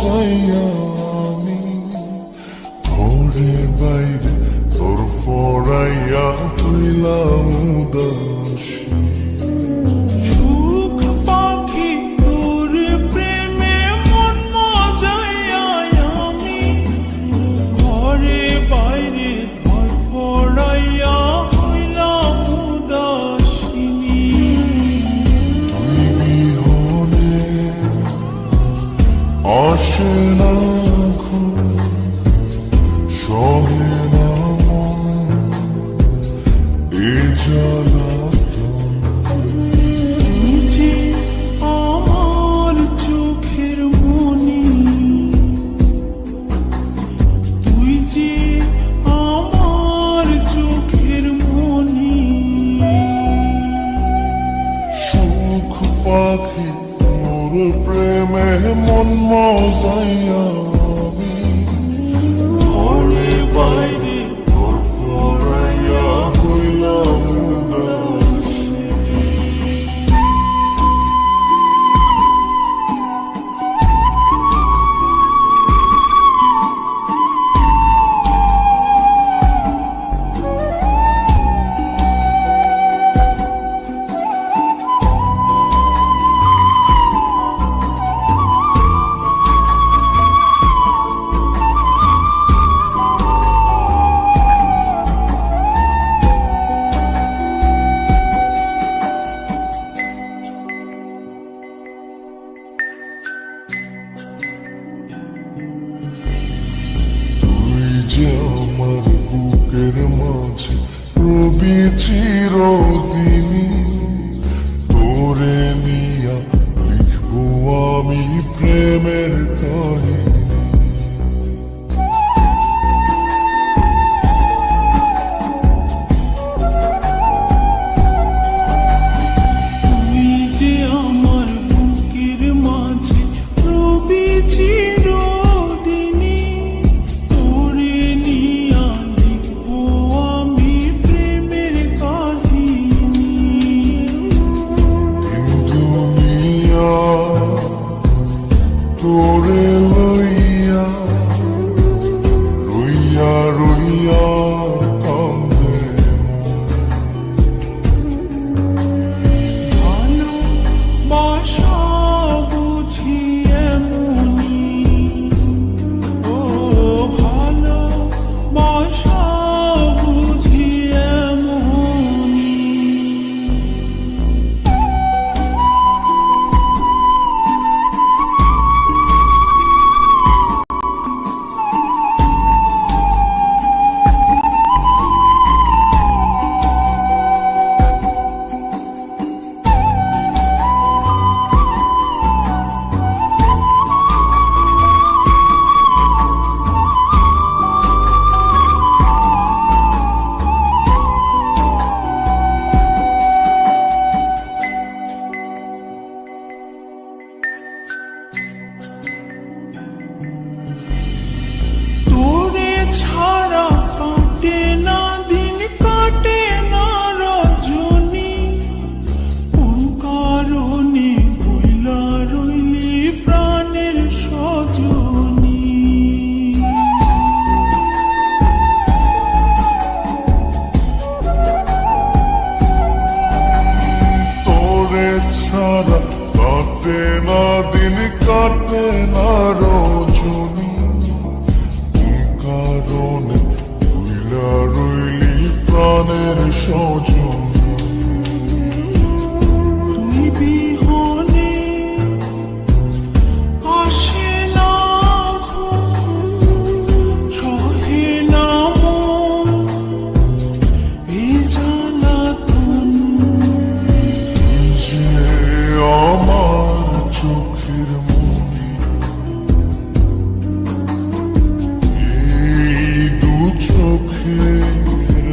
মজাইয়া আমি ঘরে বাইরে তোর ফরাইয়া হইলাম উদাসী। সুখ পাখি তোর প্রেমে মন মজাইয়া আমি ঘরে বাইরে তোর ফরাইয়া হইলাম উদাসিনী। তুই বিহনে আসে না ঘুম, সহে না মন এ জ্বালাতন। তুই যে আমার চোখের মনি, তুই যে আমার চোখের মনি। সুখ পাখি তোর প্রেমে মন মজাইয়া আমি ঘরে বাইরে তোর ফরাইয়া হইলাম উদাসী। তুই যে আমার বুকের মাঝে রবি চিরদিনই, তোরে নিয়া লিখবো আমি প্রেমের কাহিনী। তুই যে আমার বুকের মাঝে রবি চিরদিনই, তোরে নিয়া লিখবো আমি প্রেমের কাহিনী। দিন দুনিয়া তোরে লইয়া রইয়া রইয়া কান্দে ভালোবাসা বুঝি এমনি, ও ভালোবাসা বুঝি এমনি। তোরে ছাড়া কাটে না দিন, কাটে না রজনী। কোন কারণে বইলা রইলি প্রাণের সজনী। তোরে ছাড়া কাটে না দিন, কাটে না রজনী। কোন কারণে ভুইলা রইলি প্রাণের সজনী। তুই বিহনে আসে না ঘুম, সহে না মন এই জ্বালাতন। তুই যে আমার চোখের মনি, এই দু চোখে